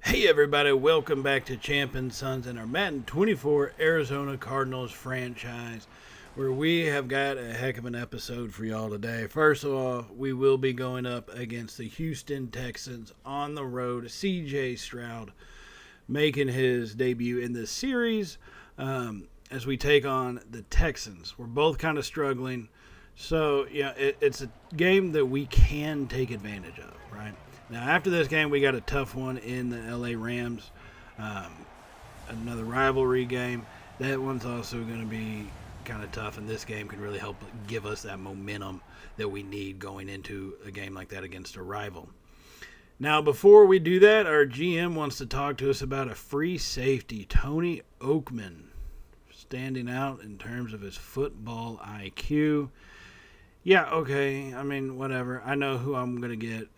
Hey everybody, welcome back to Champ Sons and our Madden 24 Arizona Cardinals franchise, where we have got a heck of an episode for y'all today. First of all, we will be going up against the Houston Texans on the road. CJ Stroud making his debut in this series as we take on the Texans. We're both kind of struggling, so it's a game that we can take advantage of, right? Now, after this game, we got a tough one in the LA Rams, another rivalry game. That one's also going to be kind of tough, and this game can really help give us that momentum that we need going into a game like that against a rival. Now, before we do that, our GM wants to talk to us about a free safety, Tony Oakman, standing out in terms of his football IQ. Yeah, okay. I mean, whatever. I know who I'm going to get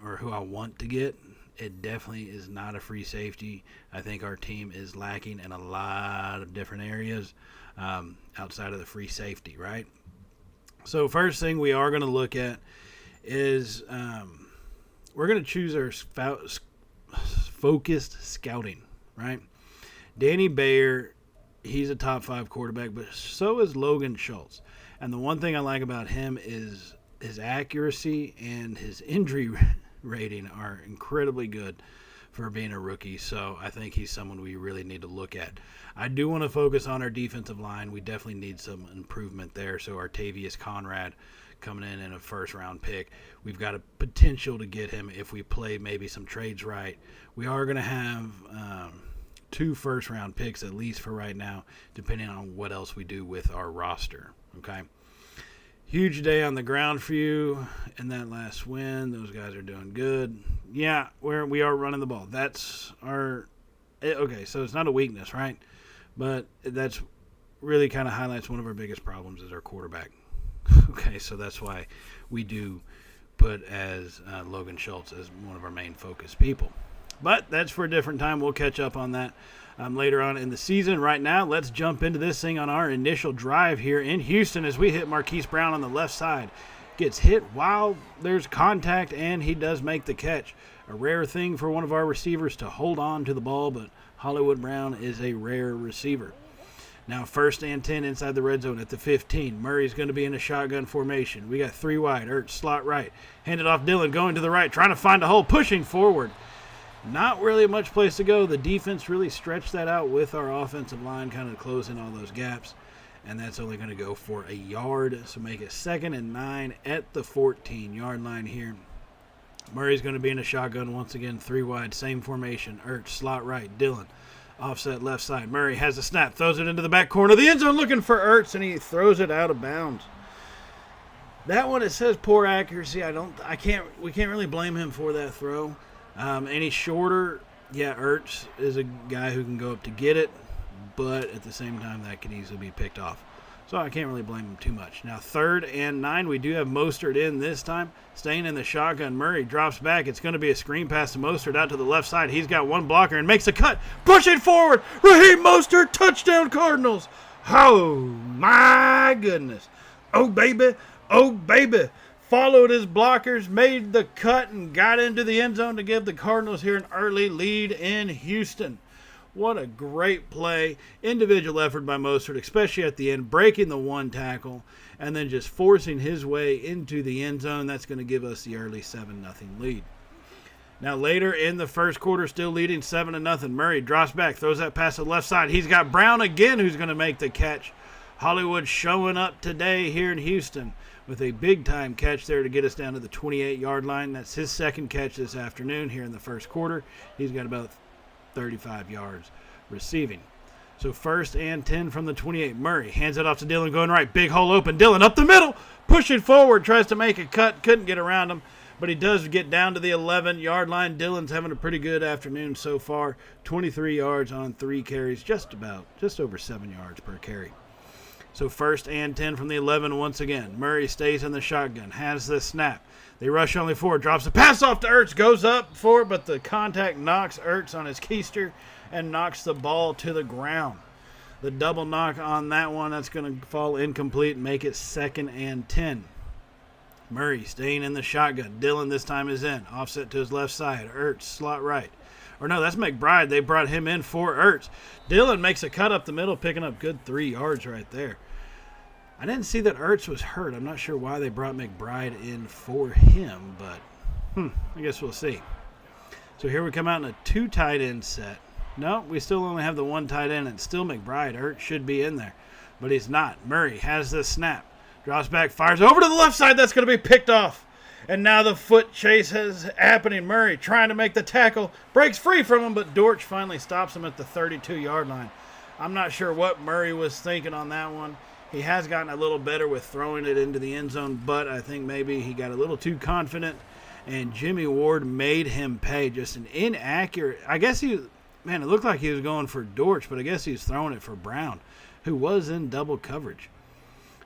or who I want to get. It definitely is not a free safety. I think our team is lacking in a lot of different areas outside of the free safety, right? So first thing we are going to look at is we're going to choose our focused scouting, right? Danny Bayer, he's a top 5 quarterback, but so is Logan Schultz. And the one thing I like about him is his accuracy and his injury rating are incredibly good for being a rookie. So I think he's someone we really need to look at. I do want to focus on our defensive line. We definitely need some improvement there. So Artavius Conrad coming in a first-round pick. We've got a potential to get him if we play maybe some trades right. We are going to have 2 first-round picks at least for right now, depending on what else we do with our roster. Okay. Huge day on the ground for you in that last win. Those guys are doing good. Yeah, we are running the ball. That's our okay, so it's not a weakness, right? But that's really kind of highlights one of our biggest problems is our quarterback. Okay, so that's why we do put as Logan Schultz as one of our main focus people. But that's for a different time. We'll catch up on that later on in the season. Right now, let's jump into this thing on our initial drive here in Houston as we hit Marquise Brown on the left side. Gets hit while there's contact, and he does make the catch. A rare thing for one of our receivers to hold on to the ball, but Hollywood Brown is a rare receiver. Now, 1st and 10 inside the red zone at the 15. Murray's going to be in a shotgun formation. We got 3 wide. Ertz, slot right. Handed off Dillon, going to the right, trying to find a hole, pushing forward. Not really much place to go. The defense really stretched that out with our offensive line kind of closing all those gaps. And that's only going to go for a yard. So make it 2nd and 9 at the 14-yard line here. Murray's going to be in a shotgun once again. 3 wide, same formation. Ertz, slot right. Dillon, offset left side. Murray has a snap, throws it into the back corner of the end zone looking for Ertz, and he throws it out of bounds. That one, it says poor accuracy. We can't really blame him for that throw. Any shorter, Ertz is a guy who can go up to get it, but at the same time, that could easily be picked off. So I can't really blame him too much. Now, 3rd and 9, we do have Mostert in this time. Staying in the shotgun, Murray drops back. It's going to be a screen pass to Mostert out to the left side. He's got one blocker and makes a cut. Pushing forward, Raheem Mostert, touchdown Cardinals. Oh, my goodness. Oh, baby. Oh, baby. Followed his blockers, made the cut, and got into the end zone to give the Cardinals here an early lead in Houston. What a great play. Individual effort by Mostert, especially at the end, breaking the 1 tackle, and then just forcing his way into the end zone. That's going to give us the early 7-0 lead. Now later in the first quarter, still leading 7-0. Murray drops back, throws that pass to the left side. He's got Brown again who's going to make the catch. Hollywood showing up today here in Houston with a big-time catch there to get us down to the 28-yard line. That's his 2nd catch this afternoon here in the first quarter. He's got about 35 yards receiving. So 1st and 10 from the 28. Murray hands it off to Dillon going right. Big hole open. Dillon up the middle. Pushing forward. Tries to make a cut. Couldn't get around him. But he does get down to the 11-yard line. Dillon's having a pretty good afternoon so far. 23 yards on 3 carries. Just over 7 yards per carry. So 1st and 10 from the 11 once again. Murray stays in the shotgun, has the snap. They rush only 4, drops a pass off to Ertz, goes up for it, but the contact knocks Ertz on his keister and knocks the ball to the ground. The double knock on that one, that's going to fall incomplete and make it 2nd and 10. Murray staying in the shotgun. Dillon this time is in. Offset to his left side. Ertz, slot right. Or no, that's McBride. They brought him in for Ertz. Dillon makes a cut up the middle, picking up good 3 yards right there. I didn't see that Ertz was hurt. I'm not sure why they brought McBride in for him, but I guess we'll see. So here we come out in a 2 tight end set. No, we still only have the 1 tight end, and still McBride. Ertz should be in there, but he's not. Murray has the snap. Drops back, fires over to the left side. That's going to be picked off. And now the foot chase is happening. Murray trying to make the tackle. Breaks free from him, but Dortch finally stops him at the 32-yard line. I'm not sure what Murray was thinking on that one. He has gotten a little better with throwing it into the end zone, but I think maybe he got a little too confident, and Jimmy Ward made him pay. Just an inaccurate. I guess it looked like he was going for Dortch, but I guess he was throwing it for Brown, who was in double coverage.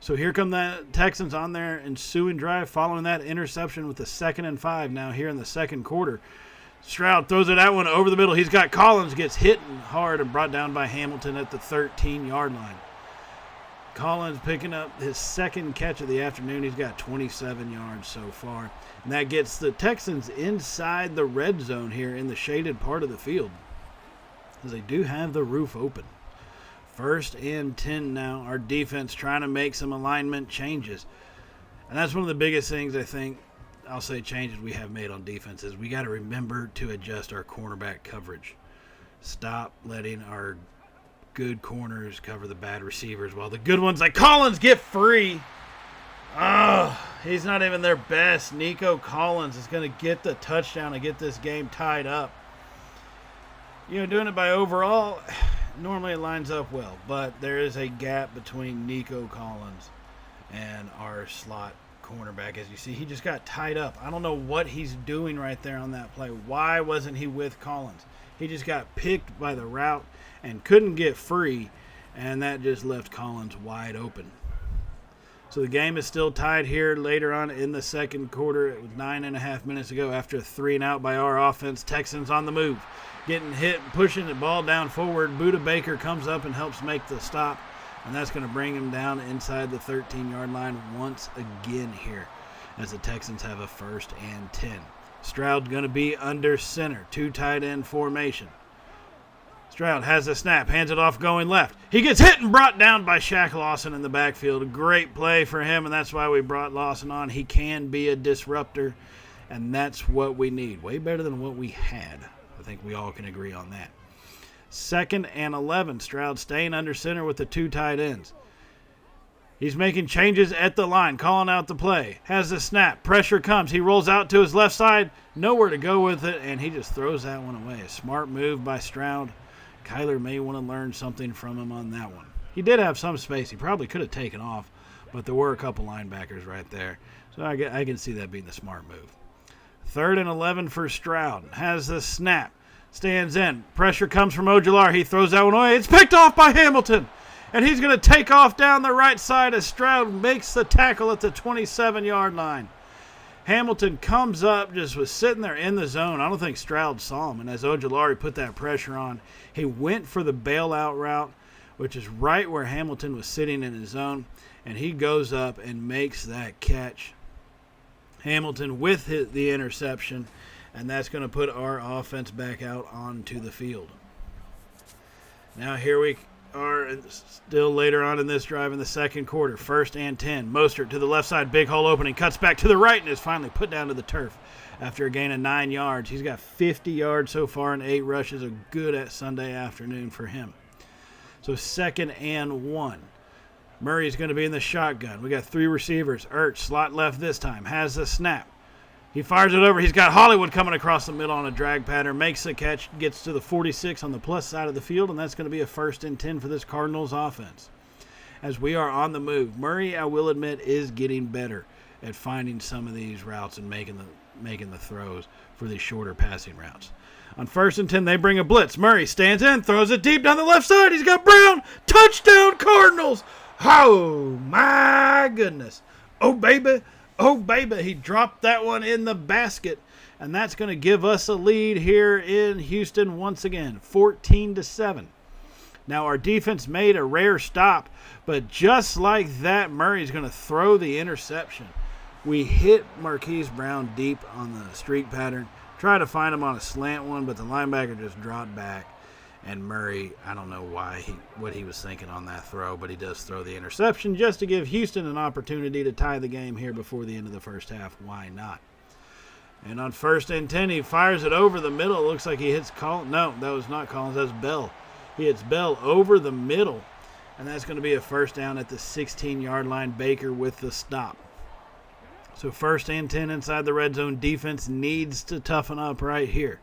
So here come the Texans on their ensuing drive following that interception with the 2nd and 5 now here in the second quarter. Stroud throws it that one over the middle. He's got Collins, gets hit hard and brought down by Hamilton at the 13-yard line. Collins picking up his 2nd catch of the afternoon. He's got 27 yards so far. And that gets the Texans inside the red zone here in the shaded part of the field, because they do have the roof open. 1st and 10 now. Our defense trying to make some alignment changes. And that's one of the biggest things I think, I'll say changes we have made on defense is we got to remember to adjust our cornerback coverage. Stop letting our good corners cover the bad receivers while the good ones like Collins get free. He's not even their best. Nico Collins is going to get the touchdown and get this game tied up. Doing it by overall, normally it lines up well, but there is a gap between Nico Collins and our slot cornerback. As you see, he just got tied up. I don't know what he's doing right there on that play. Why wasn't he with Collins? He just got picked by the route and couldn't get free, and that just left Collins wide open. So the game is still tied here later on in the second quarter. It was 9.5 minutes to go after a 3-and-out by our offense. Texans on the move. Getting hit, pushing the ball down forward. Buda Baker comes up and helps make the stop, and that's going to bring him down inside the 13-yard line once again here as the Texans have a 1st and 10. Stroud going to be under center, 2 tight end formation. Stroud has the snap, hands it off going left. He gets hit and brought down by Shaq Lawson in the backfield. A great play for him, and that's why we brought Lawson on. He can be a disruptor, and that's what we need. Way better than what we had. I think we all can agree on that. 2nd and 11. Stroud staying under center with the 2 tight ends. He's making changes at the line, calling out the play. Has the snap. Pressure comes. He rolls out to his left side. Nowhere to go with it, and he just throws that one away. A smart move by Stroud. Kyler may want to learn something from him on that one. He did have some space. He probably could have taken off, but there were a couple linebackers right there. So I can see that being the smart move. 3rd and 11 for Stroud. Has the snap. Stands in. Pressure comes from Ojulari. He throws that one away. It's picked off by Hamilton. And he's going to take off down the right side as Stroud makes the tackle at the 27-yard line. Hamilton comes up, just was sitting there in the zone. I don't think Stroud saw him. And as Ojulari put that pressure on, he went for the bailout route, which is right where Hamilton was sitting in his zone. And he goes up and makes that catch. Hamilton with the interception, and that's going to put our offense back out onto the field. Now here we are still later on in this drive in the second quarter. 1st and 10. Mostert to the left side, big hole opening, cuts back to the right, and is finally put down to the turf after a gain of 9 yards. He's got 50 yards so far and 8 rushes. A good at Sunday afternoon for him. So 2nd and 1. Murray's going to be in the shotgun. We got 3 receivers. Ertz, slot left this time, has the snap. He fires it over. He's got Hollywood coming across the middle on a drag pattern, makes the catch, gets to the 46 on the plus side of the field, and that's going to be a 1st and 10 for this Cardinals offense. As we are on the move, Murray, I will admit, is getting better at finding some of these routes and making the throws for these shorter passing routes. On 1st and 10, they bring a blitz. Murray stands in, throws it deep down the left side. He's got Brown. Touchdown, Cardinals. Oh, my goodness. Oh, baby. Oh, baby. He dropped that one in the basket. And that's going to give us a lead here in Houston once again, 14-7. Now, our defense made a rare stop, but just like that, Murray's going to throw the interception. We hit Marquise Brown deep on the streak pattern, Try to find him on a slant one, but the linebacker just dropped back. And Murray, I don't know what he was thinking on that throw, but he does throw the interception just to give Houston an opportunity to tie the game here before the end of the first half. Why not? And on 1st and 10, he fires it over the middle. It looks like he hits Collins. No, that was not Collins. That's Bell. He hits Bell over the middle. And that's going to be a first down at the 16-yard line. Baker with the stop. So 1st and 10 inside the red zone. Defense needs to toughen up right here.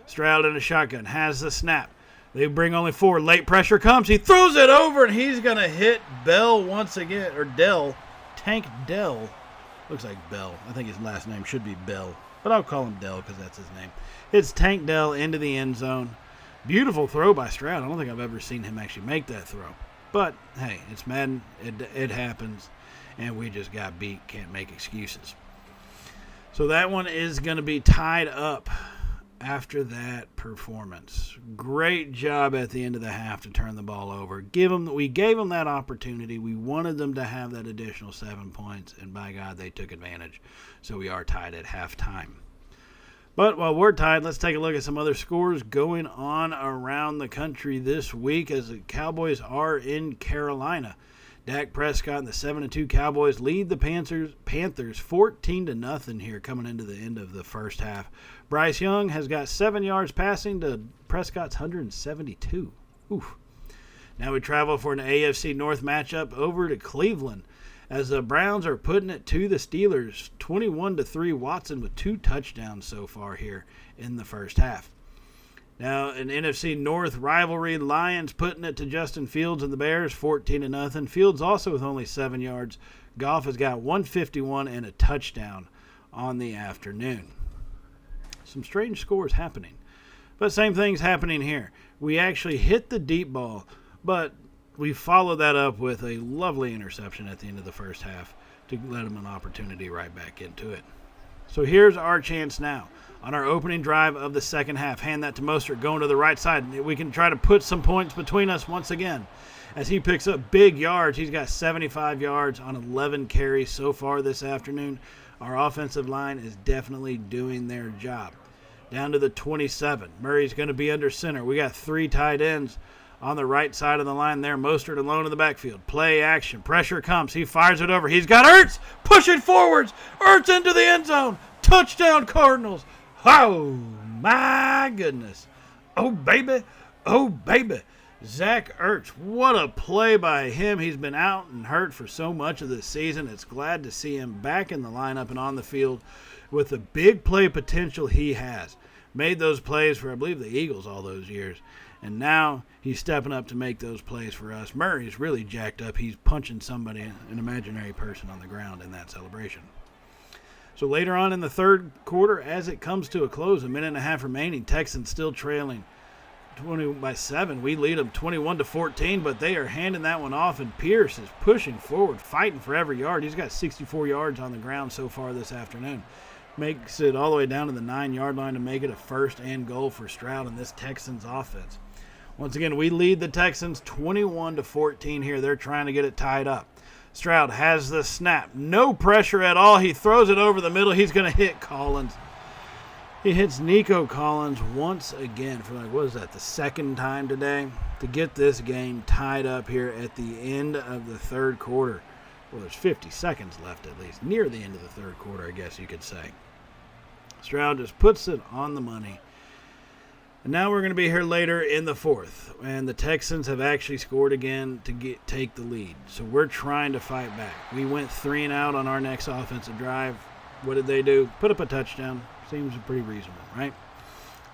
Stroud in a shotgun. Has the snap. They bring only 4. Late pressure comes. He throws it over, and he's going to hit Bell once again. Or Dell. Tank Dell. Looks like Bell. I think his last name should be Bell. But I'll call him Dell because that's his name. It's Tank Dell into the end zone. Beautiful throw by Stroud. I don't think I've ever seen him actually make that throw. But, hey, it's Madden. It happens. And we just got beat. Can't make excuses. So that one is going to be tied up after that performance. Great job at the end of the half to turn the ball over. We gave them that opportunity. We wanted them to have that additional 7 points. And, by God, they took advantage. So we are tied at halftime. But while we're tied, let's take a look at some other scores going on around the country this week as the Cowboys are in Carolina. Dak Prescott and the 7-2 Cowboys lead the Panthers 14-0 here coming into the end of the first half. Bryce Young has got 7 yards passing to Prescott's 172. Oof. Now we travel for an AFC North matchup over to Cleveland as the Browns are putting it to the Steelers 21-3. Watson with 2 touchdowns so far here in the first half. Now, an NFC North rivalry, Lions putting it to Justin Fields and the Bears 14-0. Fields also with only 7 yards. Goff has got 151 and a touchdown on the afternoon. Some strange scores happening. But same thing's happening here. We actually hit the deep ball, but we followed that up with a lovely interception at the end of the first half to let them an opportunity right back into it. So here's our chance now. On our opening drive of the second half, hand that to Mostert going to the right side. We can try to put some points between us once again as he picks up big yards. He's got 75 yards on 11 carries so far this afternoon. Our offensive line is definitely doing their job. Down to the 27. Murray's going to be under center. We got 3 tight ends on the right side of the line there. Mostert alone in the backfield. Play action. Pressure comes. He fires it over. He's got Ertz pushing forwards. Ertz into the end zone. Touchdown Cardinals. Oh, my goodness. Oh, baby. Oh, baby. Zach Ertz. What a play by him. He's been out and hurt for so much of this season. It's glad to see him back in the lineup and on the field with the big play potential he has. Made those plays for, I believe, the Eagles all those years. And now he's stepping up to make those plays for us. Murray's really jacked up. He's punching somebody, an imaginary person, on the ground in that celebration. So later on in the third quarter, as it comes to a close, 1.5 minutes remaining, Texans still trailing 20-7. We lead them 21-14, but they are handing that one off, and Pierce is pushing forward, fighting for every yard. He's got 64 yards on the ground so far this afternoon. Makes it all the way down to the 9-yard line to make it a first and goal for Stroud and this Texans offense. Once again, we lead the Texans 21-14 here. They're trying to get it tied up. Stroud has the snap. No pressure at all. He throws it over the middle. He's going to hit Collins. He hits Nico Collins once again for, the second time today to get this game tied up here at the end of the third quarter. Well, there's 50 seconds left at least, near the end of the third quarter, I guess you could say. Stroud just puts it on the money. And now we're going to be here later in the fourth, and the Texans have actually scored again to take the lead. So we're trying to fight back. We went 3 and out on our next offensive drive. What did they do? Put up a touchdown. Seems pretty reasonable, right?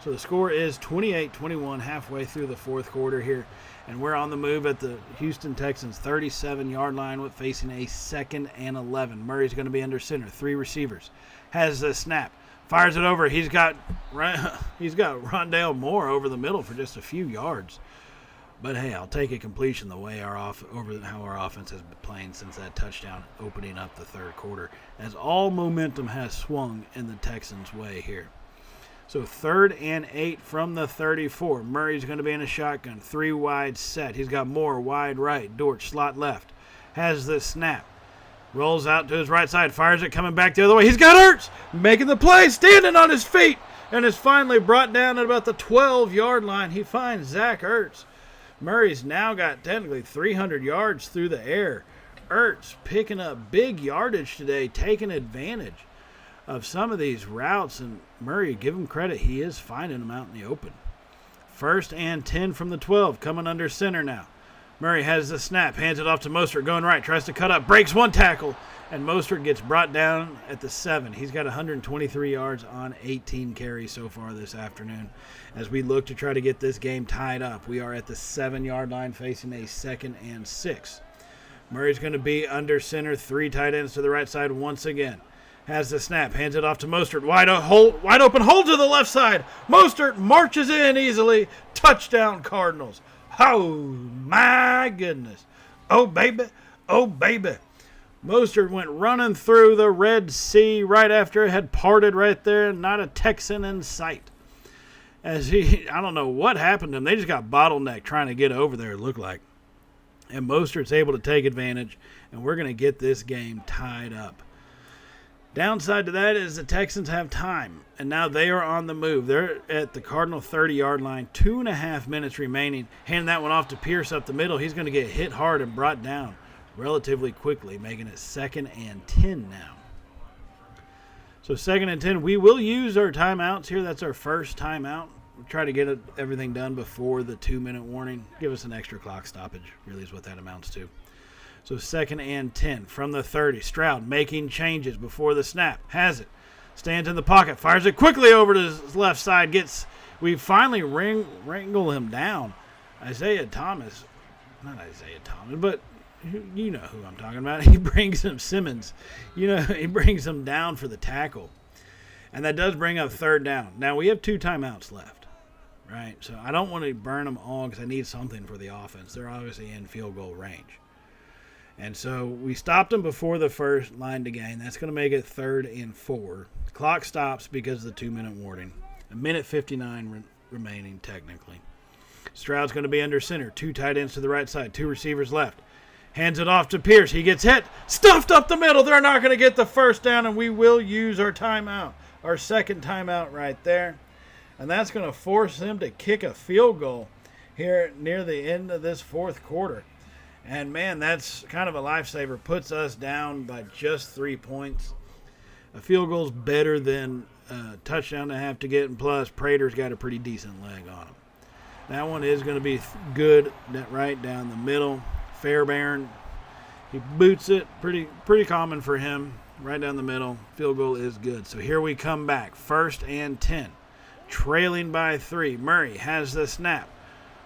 So the score is 28-21 halfway through the fourth quarter here, and we're on the move at the Houston Texans 37-yard line with facing a 2nd and 11. Murray's going to be under center. 3 receivers. Has the snap. Fires it over. He's got Rondale Moore over the middle for just a few yards. But hey, I'll take a completion the way how our offense has been playing since that touchdown opening up the third quarter, as all momentum has swung in the Texans' way here. So 3rd and 8 from the 34. Murray's going to be in a shotgun. 3 wide set. He's got Moore wide right. Dortch slot left. Has the snap. Rolls out to his right side. Fires it coming back the other way. He's got Ertz making the play. Standing on his feet. and is finally brought down at about the 12-yard line. He finds Zach Ertz. Murray's now got technically 300 yards through the air. Ertz picking up big yardage today, taking advantage of some of these routes. And Murray, give him credit, he is finding them out in the open. 1st and 10 from the 12, coming under center now. Murray has the snap, hands it off to Mostert, going right, tries to cut up, breaks one tackle, and Mostert gets brought down at the 7. He's got 123 yards on 18 carries so far this afternoon. As we look to try to get this game tied up, we are at the 7-yard line facing a 2nd and 6. Murray's going to be under center, 3 tight ends to the right side once again. Has the snap, hands it off to Mostert. Wide open hole to the left side. Mostert marches in easily. Touchdown, Cardinals. Oh, my goodness. Oh, baby. Oh, baby. Mostert went running through the Red Sea right after it had parted right there. Not a Texan in sight. I don't know what happened to him. They just got bottlenecked trying to get over there, it looked like. And Mostert's able to take advantage, and we're going to get this game tied up. Downside to that is the Texans have time, and now they are on the move. They're at the Cardinal 30-yard line, 2.5 minutes remaining. Handing that one off to Pierce up the middle. He's going to get hit hard and brought down relatively quickly, making it 2nd and 10 now. So 2nd and 10, we will use our timeouts here. That's our first timeout. We'll try to get everything done before the 2-minute warning. Give us an extra clock stoppage, really is what that amounts to. So 2nd and 10 from the 30. Stroud making changes before the snap. Has it. Stands in the pocket. Fires it quickly over to his left side. We finally wrangle him down. Isaiah Thomas. Not Isaiah Thomas, but you know who I'm talking about. He brings him Simmons. He brings him down for the tackle. And that does bring up 3rd down. Now we have 2 timeouts left. Right? So I don't want to burn them all because I need something for the offense. They're obviously in field goal range. And so we stopped them before the first line to gain. That's going to make it 3rd and 4. The clock stops because of the 2-minute warning. 1:59 remaining technically. Stroud's going to be under center. 2 tight ends to the right side. 2 receivers left. Hands it off to Pierce. He gets hit. Stuffed up the middle. They're not going to get the first down, and we will use our timeout. Our 2nd timeout right there. And that's going to force them to kick a field goal here near the end of this 4th quarter. And, man, that's kind of a lifesaver. Puts us down by just 3 points. A field goal's better than a touchdown to have to get. And plus, Prater's got a pretty decent leg on him. That one is going to be good right down the middle. Fairbairn, he boots it. Pretty common for him. Right down the middle. Field goal is good. So here we come back. 1st and 10. Trailing by 3. Murray has the snap.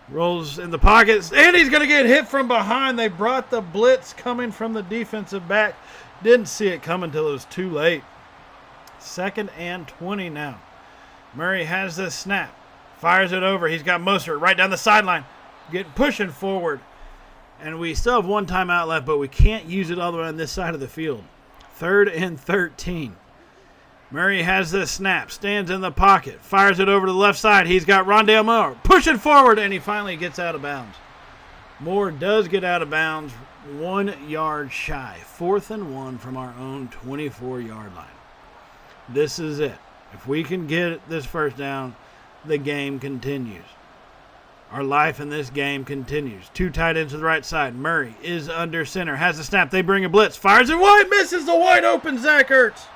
Rolls in the pockets, and he's going to get hit from behind. They brought the blitz coming from the defensive back. Didn't see it coming until it was too late. 2nd and 20 now. Murray has the snap. Fires it over. He's got Mostert right down the sideline. Pushing forward. And we still have 1 timeout left, but we can't use it all the way on this side of the field. 3rd and 13. Murray has the snap, stands in the pocket, fires it over to the left side. He's got Rondale Moore pushing forward, and he finally gets out of bounds. Moore does get out of bounds 1 yard shy. 4th and 1 from our own 24-yard line. This is it. If we can get this first down, the game continues. Our life in this game continues. 2 tight ends to the right side. Murray is under center, has the snap. They bring a blitz, fires it wide, misses the wide open Zach Ertz.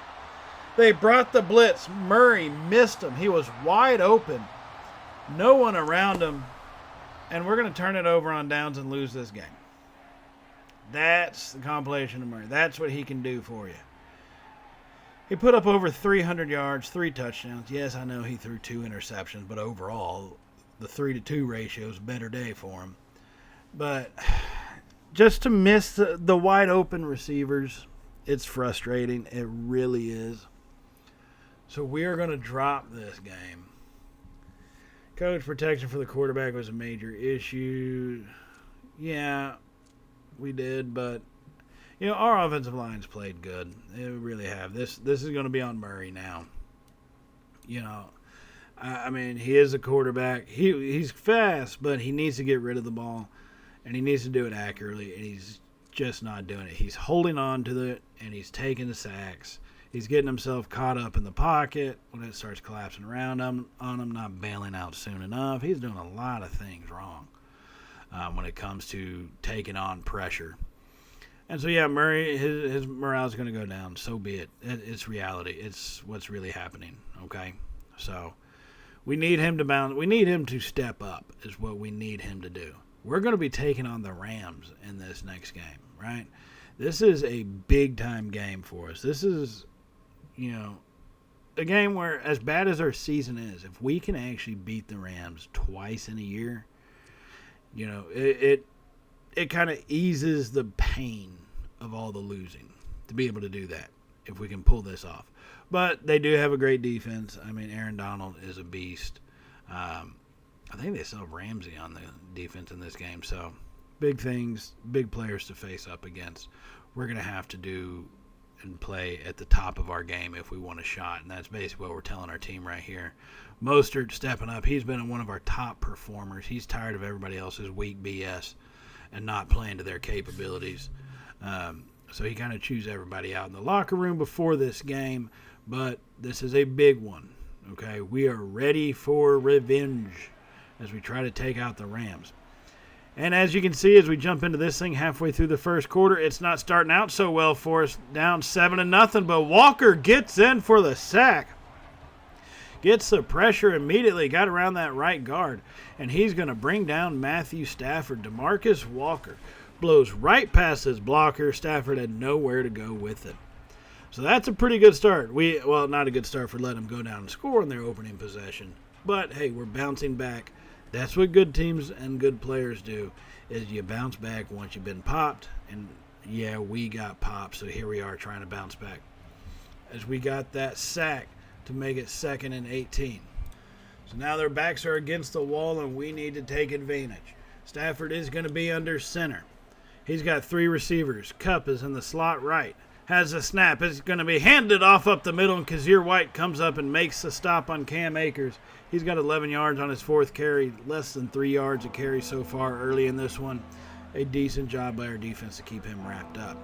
They brought the blitz. Murray missed him. He was wide open. No one around him. And we're going to turn it over on downs and lose this game. That's the compilation of Murray. That's what he can do for you. He put up over 300 yards, 3 touchdowns. Yes, I know he threw 2 interceptions, but overall, the 3-2 ratio is a better day for him. But just to miss the wide open receivers, it's frustrating. It really is. So we are going to drop this game. Coverage protection for the quarterback was a major issue. Yeah, we did, but our offensive line's played good. They really have. This is going to be on Murray now. I mean, he is a quarterback. He's fast, but he needs to get rid of the ball, and he needs to do it accurately, and he's just not doing it. He's holding on to it, and he's taking the sacks. He's getting himself caught up in the pocket when it starts collapsing around him, on him, not bailing out soon enough. He's doing a lot of things wrong when it comes to taking on pressure. And so, yeah, Murray, his morale is going to go down. So be it. It's reality. It's what's really happening, okay? So we need him to bounce. We need him to step up is what we need him to do. We're going to be taking on the Rams in this next game, right? This is a big-time game for us. This is, a game where, as bad as our season is, if we can actually beat the Rams twice in a year, it kind of eases the pain of all the losing to be able to do that if we can pull this off. But they do have a great defense. I mean, Aaron Donald is a beast. I think they still have Ramsey on the defense in this game. So big things, big players to face up against. We're going to have to do and play at the top of our game if we want a shot. And that's basically what we're telling our team right here. Mostert stepping up. He's been one of our top performers. He's tired of everybody else's weak BS and not playing to their capabilities. So he kind of chews everybody out in the locker room before this game. But this is a big one, okay? We are ready for revenge as we try to take out the Rams. And as you can see, as we jump into this thing halfway through the first quarter, it's not starting out so well for us. Down 7-0, but Walker gets in for the sack. Gets the pressure immediately, got around that right guard, and he's going to bring down Matthew Stafford. DeMarcus Walker blows right past his blocker. Stafford had nowhere to go with it. So that's a pretty good start. Not a good start for letting them go down and score in their opening possession. But, hey, we're bouncing back. That's what good teams and good players do, is you bounce back once you've been popped. And, yeah, we got popped, so here we are trying to bounce back. As we got that sack to make it 2nd and 18. So now their backs are against the wall, and we need to take advantage. Stafford is going to be under center. He's got 3 receivers. Kupp is in the slot right. Has a snap. It's going to be handed off up the middle, and Kazir White comes up and makes the stop on Cam Akers. He's got 11 yards on his 4th carry, less than 3 yards a carry so far early in this one. A decent job by our defense to keep him wrapped up.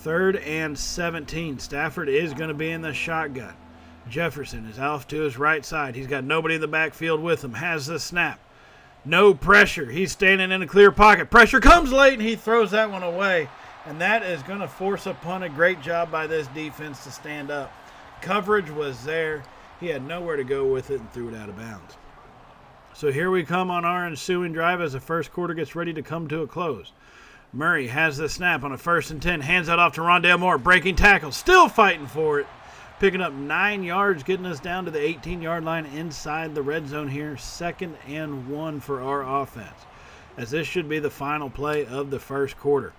3rd and 17. Stafford is going to be in the shotgun. Jefferson is off to his right side. He's got nobody in the backfield with him. Has the snap. No pressure. He's standing in a clear pocket. Pressure comes late, and he throws that one away. And that is going to force a punt. A great job by this defense to stand up. Coverage was there. He had nowhere to go with it and threw it out of bounds. So here we come on our ensuing drive as the first quarter gets ready to come to a close. Murray has the snap on a 1st and 10. Hands that off to Rondale Moore. Breaking tackle. Still fighting for it. Picking up 9 yards, getting us down to the 18-yard line inside the red zone here. 2nd and 1 for our offense, as this should be the final play of the first quarter.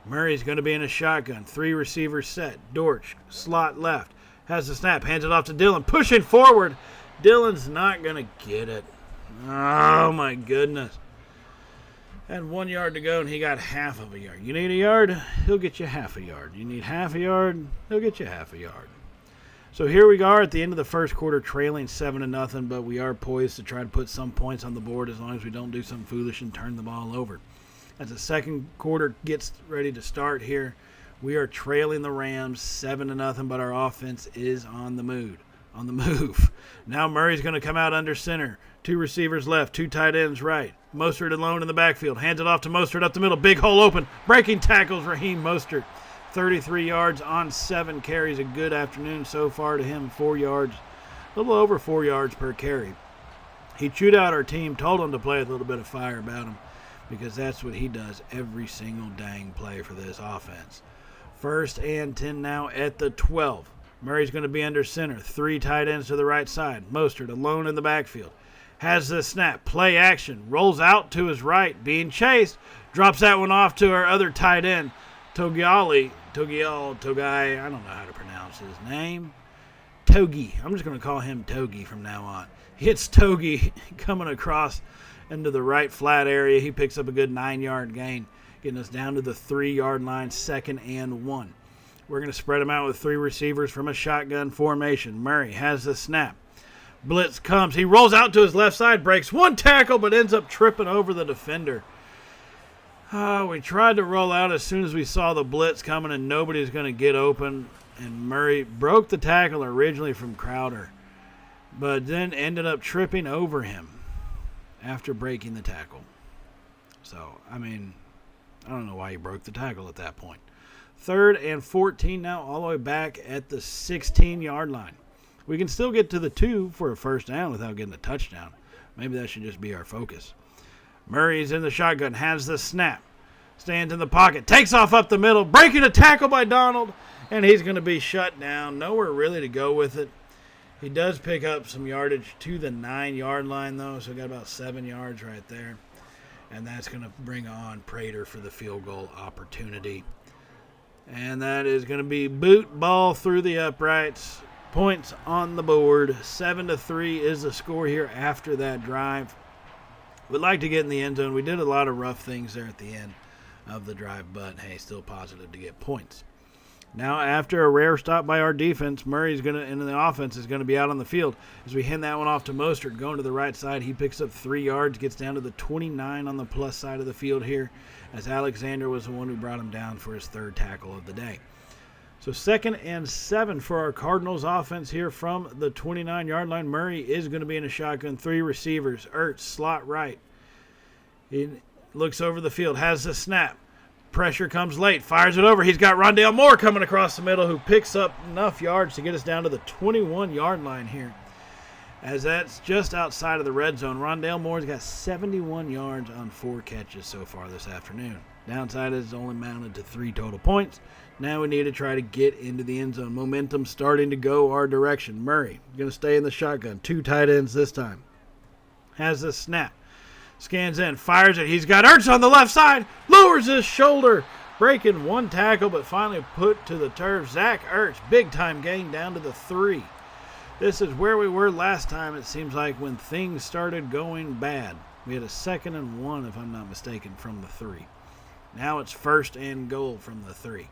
Murray's going to be in a shotgun. 3 receivers set. Dortch, slot left. Has the snap. Hands it off to Dillon. Pushing forward. Dillon's not going to get it. Oh, my goodness. Had 1 yard to go, and he got half of a yard. You need a yard? He'll get you half a yard. You need half a yard? He'll get you half a yard. So here we are at the end of the first quarter, trailing 7-0, but we are poised to try to put some points on the board as long as we don't do something foolish and turn the ball over. As the second quarter gets ready to start here, we are trailing the Rams 7-0, but our offense is on the move. Now Murray's going to come out under center. 2 receivers left, 2 tight ends right. Mostert alone in the backfield. Hands it off to Mostert up the middle. Big hole open. Breaking tackles, Raheem Mostert. 33 yards on 7 carries. A good afternoon so far to him. 4 yards, a little over 4 yards per carry. He chewed out our team, told them to play a little bit of fire about him, because that's what he does every single dang play for this offense. 1st and 10 now at the 12. Murray's going to be under center. 3 tight ends to the right side. Mostert alone in the backfield. Has the snap. Play action. Rolls out to his right. Being chased. Drops that one off to our other tight end, Togai. I don't know how to pronounce his name. Togi. I'm just going to call him Togi from now on. Hits Togi coming across into the right flat area. He picks up a good 9-yard gain, getting us down to the 3-yard line, 2nd and 1. We're going to spread them out with 3 receivers from a shotgun formation. Murray has the snap. Blitz comes. He rolls out to his left side, breaks 1 tackle, but ends up tripping over the defender. We tried to roll out as soon as we saw the blitz coming, and nobody's going to get open. And Murray broke the tackle originally from Crowder, but then ended up tripping over him after breaking the tackle. So, I mean, I don't know why he broke the tackle at that point. 3rd and 14 now, all the way back at the 16-yard line. We can still get to the 2 for a first down without getting a touchdown. Maybe that should just be our focus. Murray's in the shotgun, has the snap, stands in the pocket, takes off up the middle, breaking a tackle by Donald, and he's going to be shut down. Nowhere really to go with it. He does pick up some yardage to the 9-yard line, though, so got about 7 yards right there. And that's going to bring on Prater for the field goal opportunity. And that is going to be boot ball through the uprights. Points on the board. 7-3 is the score here after that drive. We'd like to get in the end zone. We did a lot of rough things there at the end of the drive, but hey, still positive to get points. Now, after a rare stop by our defense, Murray's going to, and the offense is going to be out on the field. As we hand that one off to Mostert, going to the right side, he picks up 3 yards, gets down to the 29 on the plus side of the field here, as Alexander was the one who brought him down for his 3rd tackle of the day. So 2nd and 7 for our Cardinals offense here from the 29-yard line. Murray is going to be in a shotgun, 3 receivers. Ertz, slot right. He looks over the field, has the snap. Pressure comes late, fires it over. He's got Rondale Moore coming across the middle, who picks up enough yards to get us down to the 21-yard line here, as that's just outside of the red zone. Rondale Moore's got 71 yards on 4 catches so far this afternoon. Downside is only mounted to 3 total points. Now we need to try to get into the end zone. Momentum starting to go our direction. Murray going to stay in the shotgun. 2 tight ends this time. Has the snap. Scans in, fires it. He's got Ertz on the left side. Lowers his shoulder. Breaking 1 tackle, but finally put to the turf. Zach Ertz, big-time gain down to the 3. This is where we were last time, it seems like, when things started going bad. We had a 2nd and 1, if I'm not mistaken, from the 3. Now it's 1st and goal from the 3.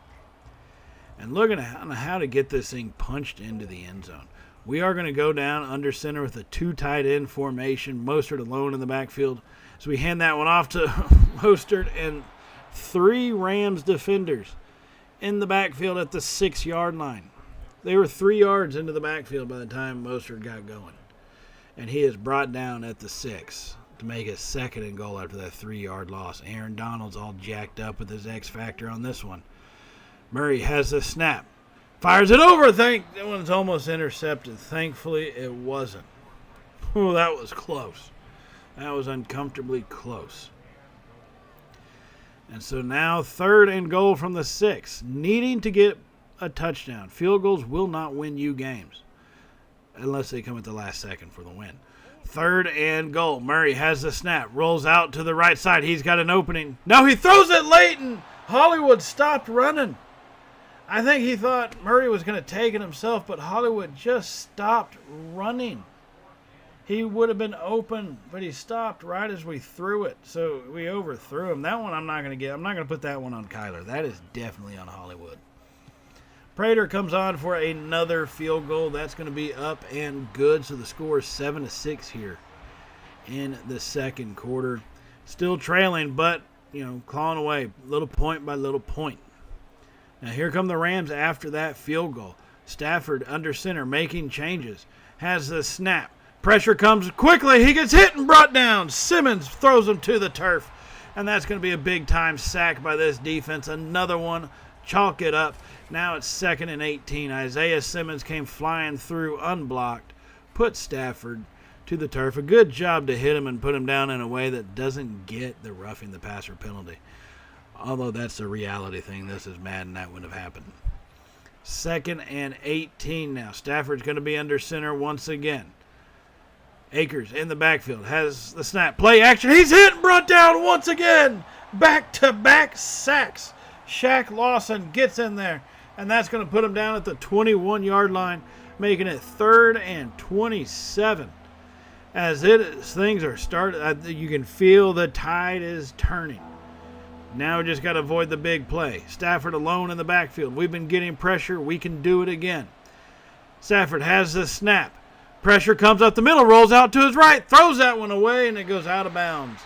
And looking at how to get this thing punched into the end zone. We are going to go down under center with a 2 tight end formation. Mostert alone in the backfield. So we hand that one off to Mostert and 3 Rams defenders in the backfield at the 6-yard line. They were 3 yards into the backfield by the time Mostert got going. And he is brought down at the 6 to make a 2nd and goal after that 3-yard loss. Aaron Donald's all jacked up with his X factor on this one. Murray has the snap. Fires it over. That one's almost intercepted. Thankfully, it wasn't. Oh, that was close. That was uncomfortably close. And so now 3rd and goal from the 6. Needing to get a touchdown. Field goals will not win you games unless they come at the last second for the win. 3rd and goal. Murray has the snap. Rolls out to the right side. He's got an opening. Now he throws it late, and Hollywood stopped running. I think he thought Murray was going to take it himself, but Hollywood just stopped running. He would have been open, but he stopped right as we threw it, so we overthrew him. That one I'm not going to get. I'm not going to put that one on Kyler. That is definitely on Hollywood. Prater comes on for another field goal. That's going to be up and good, so the score is 7-6 here in the 2nd quarter. Still trailing, but, clawing away little point by little point. Now here come the Rams after that field goal. Stafford under center making changes. Has the snap. Pressure comes quickly. He gets hit and brought down. Simmons throws him to the turf. And that's going to be a big-time sack by this defense. Another one. Chalk it up. Now it's 2nd and 18. Isaiah Simmons came flying through unblocked. Put Stafford to the turf. A good job to hit him and put him down in a way that doesn't get the roughing the passer penalty. Although that's a reality thing. This is Madden. That wouldn't have happened. 2nd and 18 now. Stafford's going to be under center once again. Akers in the backfield. Has the snap. Play action. He's hit and brought down once again. Back-to-back sacks. Shaq Lawson gets in there. And that's going to put him down at the 21-yard line, making it 3rd and 27. As things are starting, you can feel the tide is turning. Now we just got to avoid the big play. Stafford alone in the backfield. We've been getting pressure. We can do it again. Stafford has the snap. Pressure comes up the middle, rolls out to his right, throws that one away, and it goes out of bounds.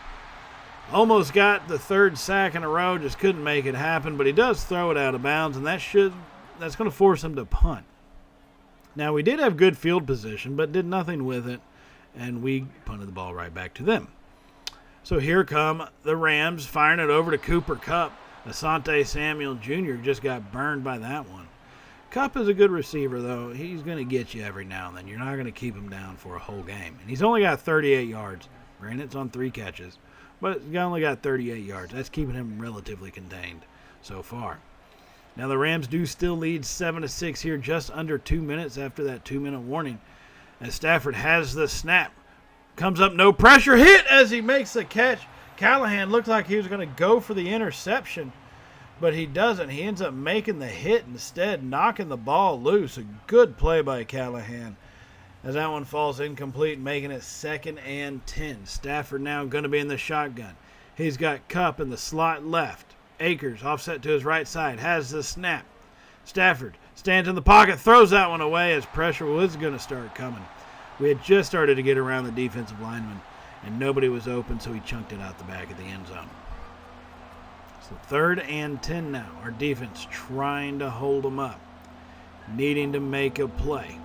Almost got the 3rd sack in a row, just couldn't make it happen, but he does throw it out of bounds, and that should that's going to force them to punt. Now, we did have good field position, but did nothing with it, and we punted the ball right back to them. So here come the Rams, firing it over to Cooper Kupp. Asante Samuel Jr. just got burned by that one. Kupp is a good receiver, though. He's going to get you every now and then. You're not going to keep him down for a whole game. And he's only got 38 yards. Granted, it's on 3 catches, but he's only got 38 yards. That's keeping him relatively contained so far. Now, the Rams do still lead 7-6 here, just under 2 minutes after that 2-minute warning. As Stafford has the snap. Comes up, no pressure, hit as he makes the catch. Callahan looked like he was going to go for the interception, but he doesn't. He ends up making the hit instead, knocking the ball loose. A good play by Callahan as that one falls incomplete, making it 2nd and 10. Stafford now going to be in the shotgun. He's got Kupp in the slot left. Akers offset to his right side, has the snap. Stafford stands in the pocket, throws that one away as pressure was going to start coming. We had just started to get around the defensive lineman, and nobody was open, so he chunked it out the back of the end zone. So 3rd and 10 now. Our defense trying to hold them up, needing to make a play.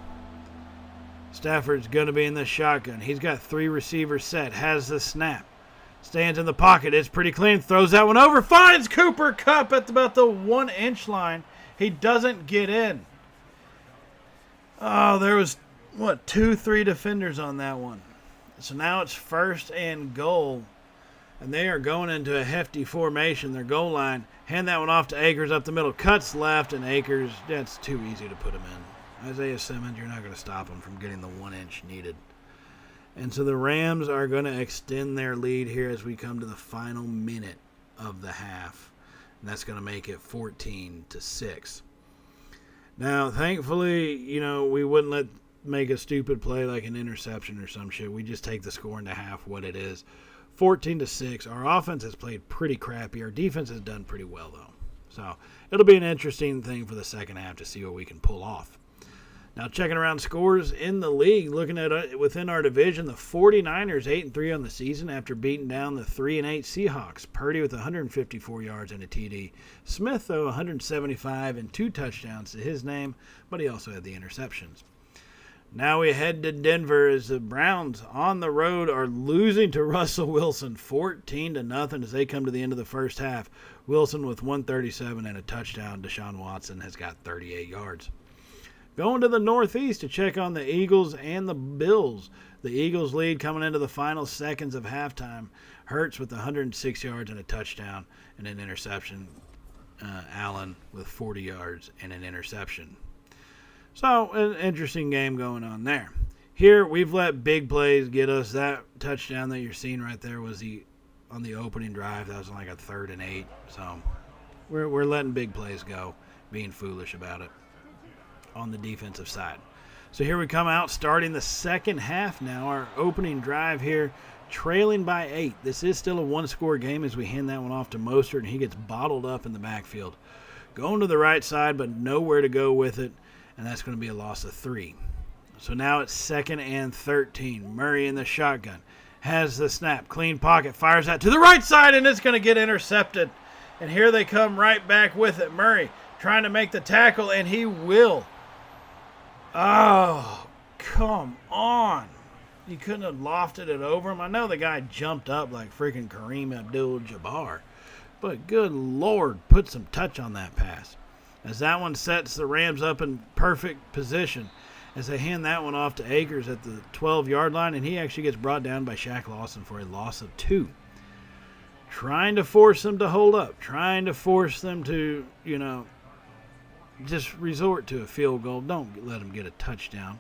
Stafford's going to be in the shotgun. He's got 3 receivers set, has the snap. Stands in the pocket. It's pretty clean. Throws that one over. Finds Cooper Kupp at about the 1-inch line. He doesn't get in. Oh, there was, 2-3 defenders on that one. So now it's 1st and goal. And they are going into a hefty formation. Their goal line. Hand that one off to Akers up the middle. Cuts left, and Akers, that's too easy to put him in. Isaiah Simmons, you're not going to stop him from getting the 1-inch needed. And so the Rams are going to extend their lead here as we come to the final minute of the half. And that's going to make it 14-6. Now, thankfully, we wouldn't make a stupid play like an interception or some shit. We just take the score into half what it is. 14-6. Our offense has played pretty crappy. Our defense has done pretty well, though. So it'll be an interesting thing for the second half to see what we can pull off. Now, checking around scores in the league, looking at within our division, the 49ers 8-3 on the season after beating down the 3-8 Seahawks. Purdy with 154 yards and a TD. Smith, though, 175 and 2 touchdowns to his name, but he also had the interceptions. Now we head to Denver as the Browns on the road are losing to Russell Wilson 14-0 as they come to the end of the first half. Wilson with 137 and a touchdown. Deshaun Watson has got 38 yards. Going to the Northeast to check on the Eagles and the Bills. The Eagles lead coming into the final seconds of halftime. Hurts with 106 yards and a touchdown and an interception. Allen with 40 yards and an interception. So, an interesting game going on there. Here, we've let big plays get us. That touchdown that you're seeing right there was on the opening drive. That was like a 3rd and 8. So, we're letting big plays go, being foolish about it on the defensive side. So here we come out starting the second half now. Our opening drive here trailing by 8. This is still a 1-score game as we hand that one off to Mostert and he gets bottled up in the backfield. Going to the right side but nowhere to go with it, and that's going to be a loss of 3. So now it's 2nd and 13. Murray in the shotgun. Has the snap. Clean pocket. Fires that to the right side and it's going to get intercepted. And here they come right back with it. Murray trying to make the tackle and he will. Oh, come on. You couldn't have lofted it over him. I know the guy jumped up like freaking Kareem Abdul-Jabbar. But good Lord, put some touch on that pass. As that one sets the Rams up in perfect position. As they hand that one off to Akers at the 12-yard line. And he actually gets brought down by Shaq Lawson for a loss of 2. Trying to force them to hold up. Trying to force them to, just resort to a field goal. Don't let them get a touchdown.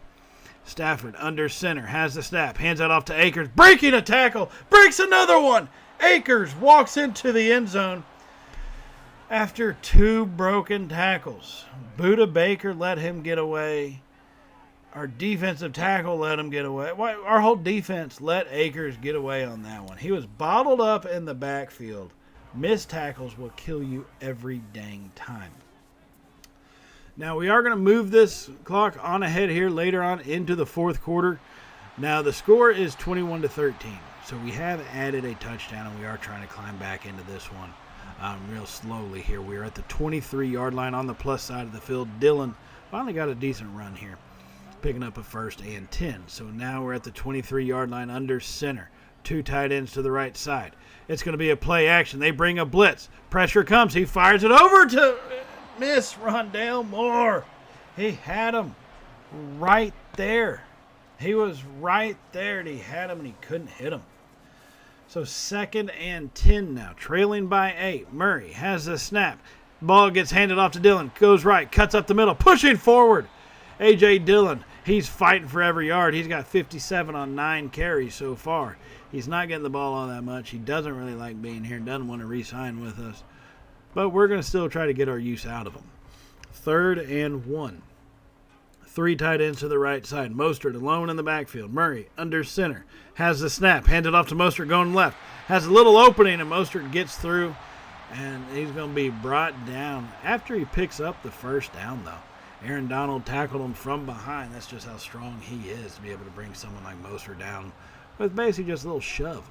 Stafford under center. Has the snap. Hands that off to Akers. Breaking a tackle. Breaks another one. Akers walks into the end zone after 2 broken tackles. Buda Baker let him get away. Our defensive tackle let him get away. Our whole defense let Akers get away on that one. He was bottled up in the backfield. Missed tackles will kill you every dang time. Now, we are going to move this clock on ahead here later on into the fourth quarter. Now, the score is 21-13, so we have added a touchdown, and we are trying to climb back into this one. real slowly here. We're at the 23-yard line on the plus side of the field. Dillon finally got a decent run here, picking up a 1st and 10. So now we're at the 23-yard line under center. 2 tight ends to the right side. It's going to be a play action. They bring a blitz. Pressure comes. He fires it over to Miss Rondale Moore. He had him right there. He was right there, and he had him, and he couldn't hit him. So 2nd and 10 now, trailing by 8. Murray has the snap. Ball gets handed off to Dillon. Goes right, cuts up the middle, pushing forward. A.J. Dillon, he's fighting for every yard. He's got 57 on 9 carries so far. He's not getting the ball all that much. He doesn't really like being here, doesn't want to re-sign with us. But we're going to still try to get our use out of him. 3rd and 1. 3 tight ends to the right side. Mostert alone in the backfield. Murray under center. Has the snap. Handed off to Mostert going left. Has a little opening, and Mostert gets through. And he's going to be brought down after he picks up the 1st down, though. Aaron Donald tackled him from behind. That's just how strong he is to be able to bring someone like Mostert down with basically just a little shove.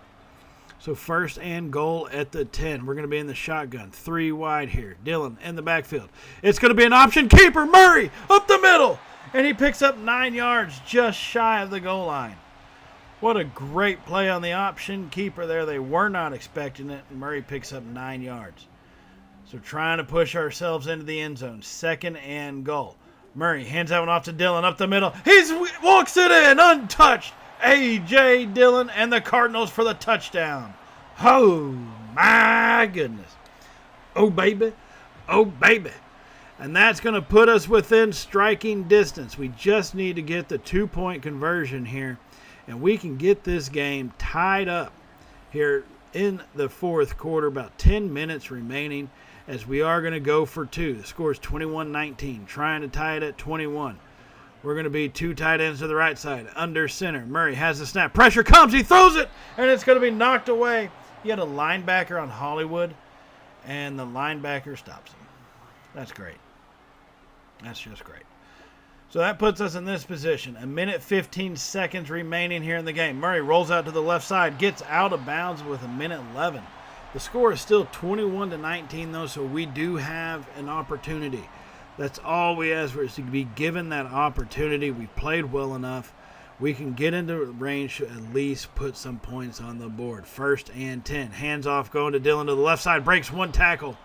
So 1st and goal at the 10. We're going to be in the shotgun. 3 wide here. Dillon in the backfield. It's going to be an option keeper. Murray up the middle. And he picks up 9 yards just shy of the goal line. What a great play on the option keeper there. They were not expecting it. And Murray picks up 9 yards. So trying to push ourselves into the end zone. 2nd and goal. Murray hands that one off to Dillon up the middle. He walks it in untouched. A.J. Dillon and the Cardinals for the touchdown. Oh, my goodness. Oh, baby. Oh, baby. And that's going to put us within striking distance. We just need to get the 2-point conversion here, and we can get this game tied up here in the 4th quarter. About 10 minutes remaining as we are going to go for 2. The score is 21-19, trying to tie it at 21. We're going to be 2 tight ends to the right side, under center. Murray has the snap. Pressure comes. He throws it, and it's going to be knocked away. He had a linebacker on Hollywood, and the linebacker stops him. That's great. That's just great. So that puts us in this position. 1:15 remaining here in the game. Murray rolls out to the left side, gets out of bounds with 1:11. The score is still 21-19, though, so we do have an opportunity. That's all we ask for, is to be given that opportunity. We've played well enough. We can get into range to at least put some points on the board. 1st and 10. Hands off going to Dillon to the left side. Breaks 1 tackle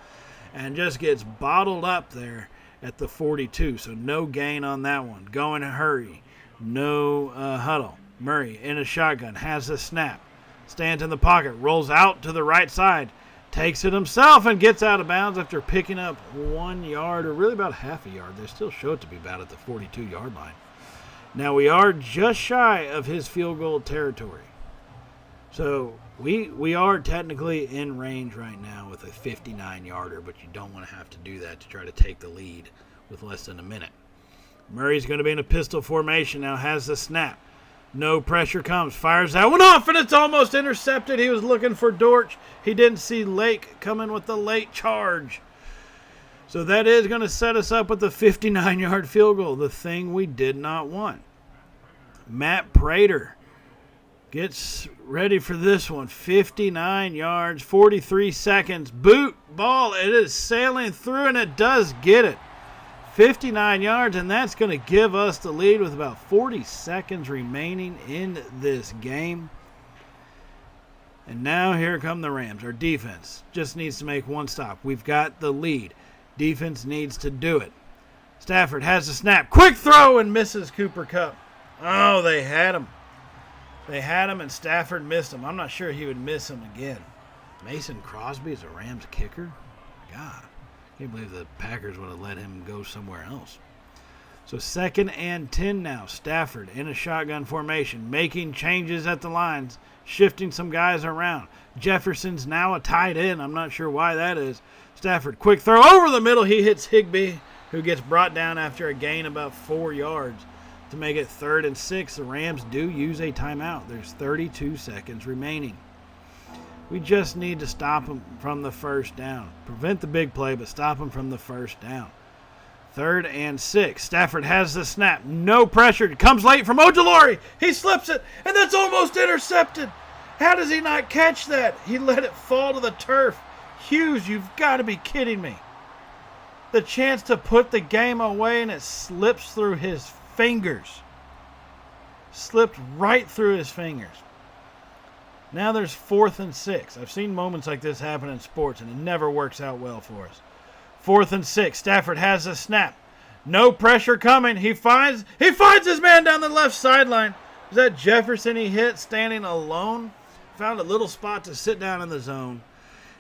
and just gets bottled up there at the 42. So no gain on that one. Go in a hurry. No huddle. Murray in a shotgun. Has the snap. Stands in the pocket. Rolls out to the right side. Takes it himself and gets out of bounds after picking up 1 yard, or really about half a yard. They still show it to be about at the 42-yard line. Now we are just shy of his field goal territory. So we are technically in range right now with a 59-yarder, but you don't want to have to do that to try to take the lead with less than a minute. Murray's going to be in a pistol formation now, has the snap. No pressure comes, fires that one off, and it's almost intercepted. He was looking for Dortch. He didn't see Lake coming with the late charge. So that is going to set us up with the 59-yard field goal, the thing we did not want. Matt Prater gets ready for this one. 59 yards, 43 seconds. Boot, ball, it is sailing through, and it does get it. 59 yards, and that's going to give us the lead with about 40 seconds remaining in this game. And now here come the Rams. Our defense just needs to make 1 stop. We've got the lead. Defense needs to do it. Stafford has the snap. Quick throw and misses Cooper Kupp. Oh, they had him. They had him, and Stafford missed him. I'm not sure he would miss him again. Mason Crosby is a Rams kicker? God. I can't believe the Packers would have let him go somewhere else. So 2nd and 10 now. Stafford in a shotgun formation, making changes at the lines, shifting some guys around. Jefferson's now a tight end. I'm not sure why that is. Stafford, quick throw over the middle. He hits Higbee, who gets brought down after a gain about 4 yards. To make it 3rd and 6, the Rams do use a timeout. There's 32 seconds remaining. We just need to stop them from the 1st down. Prevent the big play, but stop them from the 1st down. 3rd and 6. Stafford has the snap. No pressure. It comes late from Ojulari. He slips it, and that's almost intercepted. How does he not catch that? He let it fall to the turf. Hughes, you've got to be kidding me. The chance to put the game away, and it slips through his fingers. Slipped right through his fingers. Now there's 4th and 6. I've seen moments like this happen in sports, and it never works out well for us. 4th and 6. Stafford has a snap. No pressure coming. He finds his man down the left sideline. Is that Jefferson he hit standing alone? Found a little spot to sit down in the zone.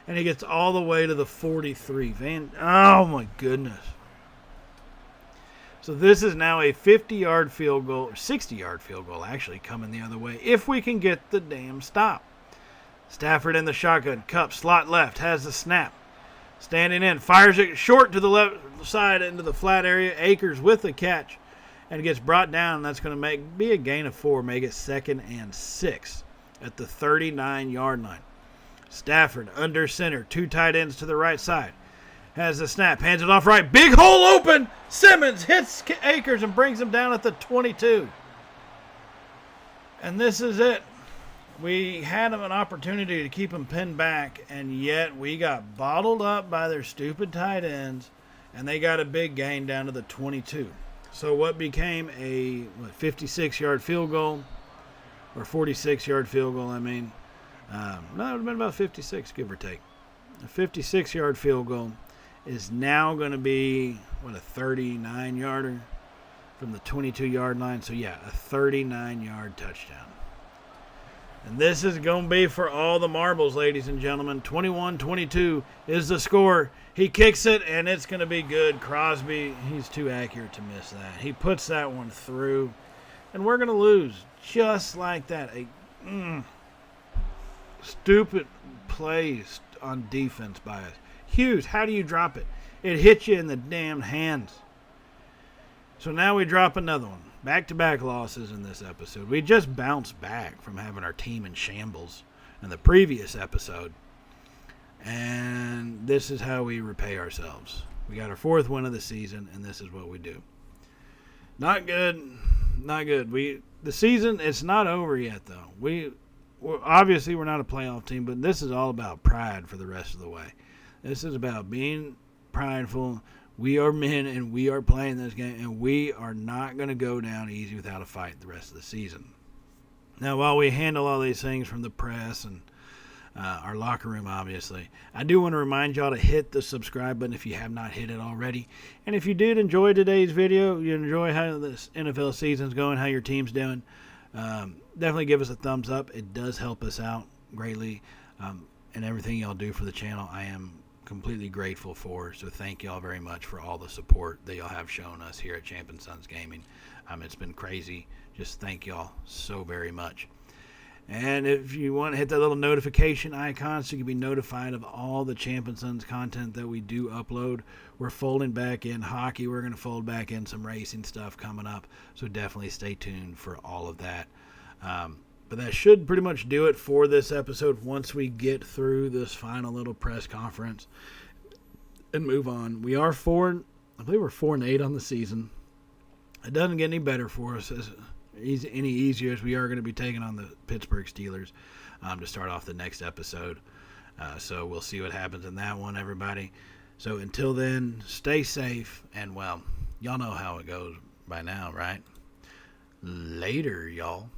And he gets all the way to the 43. Oh my goodness. So this is now a 50-yard field goal, or 60-yard field goal actually, coming the other way, if we can get the damn stop. Stafford in the shotgun, Cup, slot left, has the snap. Standing in, fires it short to the left side into the flat area. Akers with the catch, and gets brought down. That's going to be a gain of 4, make it 2nd and 6 at the 39-yard line. Stafford under center, 2 tight ends to the right side. Has the snap, hands it off right. Big hole open. Simmons hits Akers and brings him down at the 22. And this is it. We had an opportunity to keep them pinned back, and yet we got bottled up by their stupid tight ends, and they got a big gain down to the 22. So what became a 56-yard field goal, or 46-yard field goal, I mean. No, it would have been about 56, give or take. A 56-yard field goal is now going to be, a 39-yarder from the 22-yard line. So, yeah, a 39-yard touchdown. And this is going to be for all the marbles, ladies and gentlemen. 21-22 is the score. He kicks it, and it's going to be good. Crosby, he's too accurate to miss that. He puts that one through, and we're going to lose just like that. Stupid plays on defense by us. Hughes, how do you drop it? It hit you in the damn hands. So now we drop another one. Back-to-back losses in this episode. We just bounced back from having our team in shambles in the previous episode. And this is how we repay ourselves. We got our 4th win of the season, and this is what we do. Not good. Not good. The season, it's not over yet, though. Obviously, we're not a playoff team, but this is all about pride for the rest of the way. This is about being prideful. We are men, and we are playing this game, and we are not going to go down easy without a fight the rest of the season. Now, while we handle all these things from the press and our locker room, obviously, I do want to remind y'all to hit the subscribe button if you have not hit it already. And if you did enjoy today's video, you enjoy how this NFL season's going, how your team's doing, definitely give us a thumbs up. It does help us out greatly. And everything y'all do for the channel, I am completely grateful for. So thank y'all very much for all the support that y'all have shown us here at Champ and Sons Gaming. It's been crazy. Just thank y'all so very much. And if you want to hit that little notification icon so you can be notified of all the Champ and Sons content that we do upload. We're folding back in hockey. We're going to fold back in some racing stuff coming up. So definitely stay tuned for all of that. But that should pretty much do it for this episode once we get through this final little press conference and move on. We are I believe we're 4-8 on the season. It doesn't get any better for us any easier as we are going to be taking on the Pittsburgh Steelers to start off the next episode. So we'll see what happens in that one, everybody. So until then, stay safe, and, well, y'all know how it goes by now, right? Later, y'all.